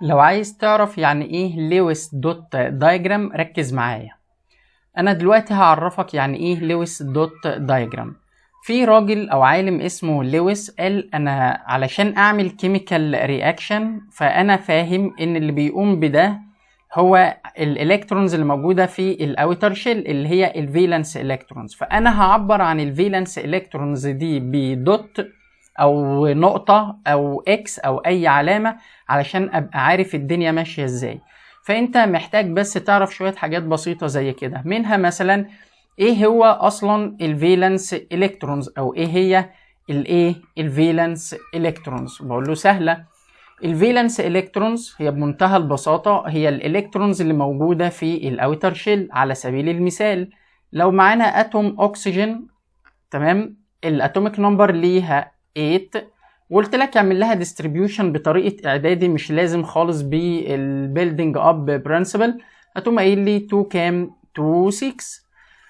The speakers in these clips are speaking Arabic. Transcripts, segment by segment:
لو عايز تعرف يعني ايه لويس دوت دايجرام ركز معايا. انا دلوقتي هعرفك يعني ايه لويس دوت دايجرام. في راجل او عالم اسمه لويس قال انا علشان اعمل كيميكال رياكشن فانا فاهم ان اللي بيقوم بده هو الالكترونز اللي موجوده في الاوتر شيل اللي هي الفالنس الكترونز، فانا هعبر عن الفالنس الكترونز دي بدوت او نقطة او اكس او اي علامة علشان ابقى عارف الدنيا ماشية ازاي. فانت محتاج بس تعرف شوية حاجات بسيطة زي كده، منها مثلا ايه هو اصلا الفالنس الكترونز او ايه هي الفالنس الكترونز. بقول له سهلة. الفالنس الكترونز هي بمنتهى البساطة هي الالكترونز اللي موجودة في الاوتر شيل. على سبيل المثال لو معانا اتوم اكسجين، تمام، الاتوميك نمبر ليها 8، وقلت لك اعمل لها ديستريبيوشن بطريقه اعدادي مش لازم خالص بالبيلدينج اب برنسبل، هتقوم قايل لي 2 كام؟ 2 6.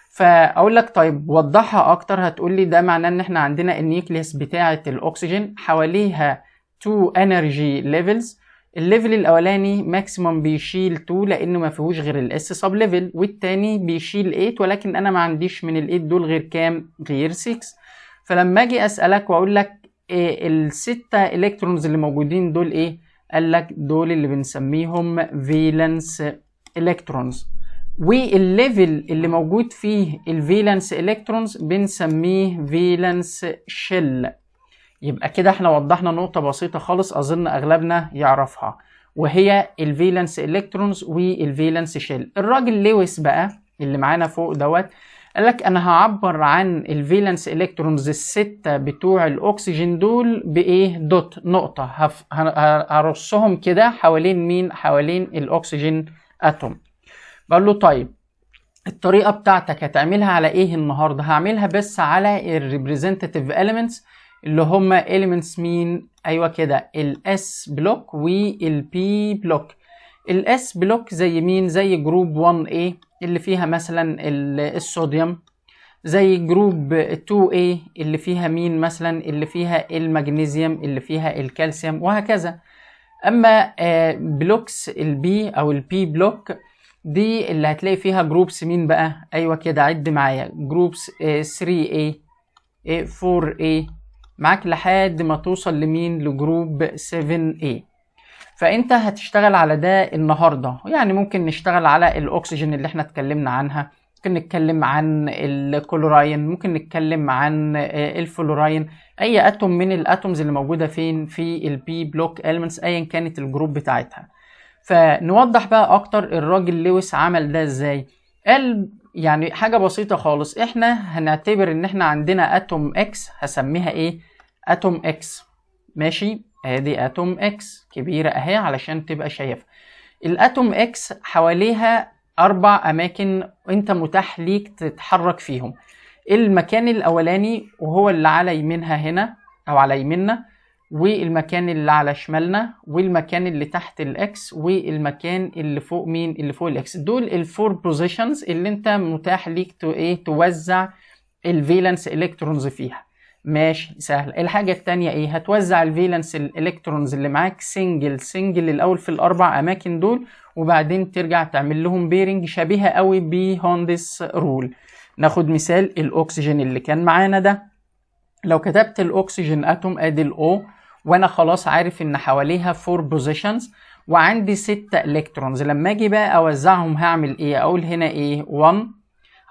فاقول لك طيب وضحها اكتر، هتقول لي ده معناه ان احنا عندنا النيوكليوس بتاعه الاكسجين حواليها 2 انرجي ليفلز. الليفل الاولاني ماكسيمم بيشيل 2 لانه ما فيهوش غير الاس سب ليفل، والتاني بيشيل 8 ولكن انا ما عنديش من ال 8 دول غير كام؟ غير 6. فلما اجي اسالك واقول لك إيه الستة الكترونز اللي موجودين دول ايه، قال لك دول اللي بنسميهم فالنس الكترونز، والليفل اللي موجود فيه الفالنس الكترونز بنسميه فالنس شيل. يبقى كده احنا وضحنا نقطة بسيطة خالص اظن اغلبنا يعرفها، وهي الفالنس الكترونز والفالنس شيل. الراجل لويس بقى اللي معانا فوق دوت قالك انا هعبر عن الفالنس الكترونز الستة بتوع الاكسجين دول بايه؟ دوت، نقطة، هرصهم كده حوالين مين؟ حوالين الاكسجين اتوم. بقول له طيب الطريقة بتاعتك هتعملها على ايه النهاردة؟ هعملها بس على الريبريزنتيف elements اللي هم elements مين؟ ايوه كده، الاس بلوك والبي بلوك. الاس بلوك زي مين؟ زي جروب 1A اللي فيها مثلا الصوديوم، زي جروب 2A اللي فيها مين مثلا؟ اللي فيها المغنيسيوم، اللي فيها الكالسيوم، وهكذا. اما بلوكس البي او البي بلوك دي اللي هتلاقي فيها جروبس مين بقى؟ ايوه كده، عد معايا، جروبس 3A 4A معاك لحد ما توصل لمين؟ لجروب 7A. فانت هتشتغل على ده النهارده، يعني ممكن نشتغل على الاكسجين اللي احنا اتكلمنا عنها، ممكن نتكلم عن الكلوراين، ممكن نتكلم عن الفلوراين، اي اتوم من الاتومز اللي موجوده فين؟ في البي بلوك elements ايا كانت الجروب بتاعتها. فنوضح بقى اكتر الراجل لويس عمل ده ازاي. قال يعني حاجه بسيطه خالص، احنا هنعتبر ان احنا عندنا اتوم اكس، هسميها ايه؟ اتوم اكس، ماشي؟ ادي اتوم اكس كبيره اهي علشان تبقى شايفها. الاتوم اكس حواليها 4 اماكن انت متاح ليك تتحرك فيهم. المكان الاولاني وهو اللي على يمينها هنا او على يميننا، والمكان اللي على شمالنا، والمكان اللي تحت الاكس، والمكان اللي فوق مين؟ اللي فوق الاكس. دول الفور بوزيشنز اللي انت متاح ليك توزع الفالنس الكترونز فيها. ماشي، سهل. الحاجة التانية ايه؟ هتوزع الفالنس الالكترونز اللي معاك سنجل الاول في الاربع اماكن دول، وبعدين ترجع تعمل لهم بيرنج شبيهة قوي بهوندس رول. ناخد مثال الاكسجين اللي كان معانا ده. لو كتبت الاكسجين اتوم ادي الاو، وانا خلاص عارف ان حواليها 4 بوزيشنز وعندي 6 الكترونز، لما اجي بقى اوزعهم هعمل ايه؟ اقول هنا ايه؟ 1،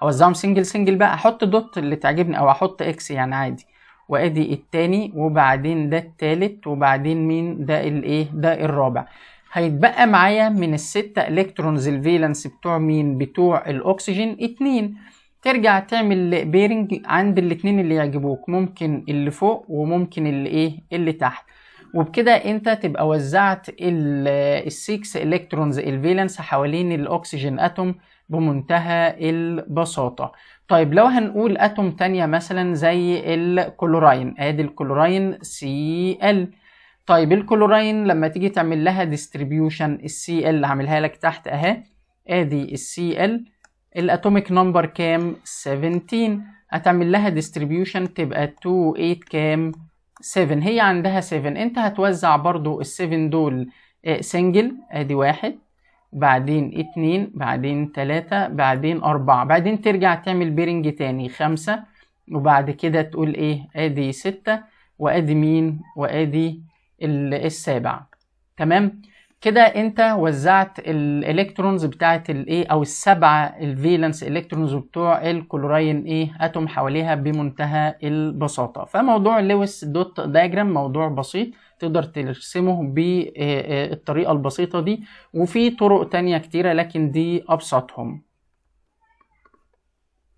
هوزعهم سنجل بقى، احط دوت اللي تعجبني او احط اكس يعني عادي، وادي التاني، وبعدين ده التالت، وبعدين مين؟ ده الايه؟ ده الرابع. هيتبقى معايا من الستة الكترونز الفالنس بتوع مين؟ بتوع الاكسجين 2. ترجع تعمل بيرنج عند الاتنين اللي يعجبوك، ممكن اللي فوق وممكن اللي ايه؟ اللي تحت. وبكده انت تبقى وزعت ال6 الكترونز الفالنس حوالين الاكسجين اتوم بمنتهى البساطة. طيب لو هنقول اتوم تانية مثلا زي الكلوراين، ادي الكلوراين Cl. طيب الكلوراين لما تيجي تعمل لها ديستريبيوشن، الCl هعملها لك تحت اهي، ادي الCl الاتوميك نمبر كام؟ 17. هتعمل لها ديستريبيوشن تبقى 2 8 كام؟ 7. هي عندها 7، انت هتوزع برضو ال7 دول سنجل ادي 1، بعدين 2، بعدين 3، بعدين 4، بعدين ترجع تعمل بيرنج تاني 5، وبعد كده تقول ايه ادي 6، وادي مين وادي السابع. تمام كده انت وزعت الالكترونز بتاعت الايه او السبعه الفالنس الكترونز بتوع الكلوراين ايه اتوم حواليها بمنتهى البساطه. فموضوع لويس دوت دايجرام موضوع بسيط تقدر ترسمه بالطريقه البسيطه دي، وفي طرق تانية كتيره لكن دي ابسطهم.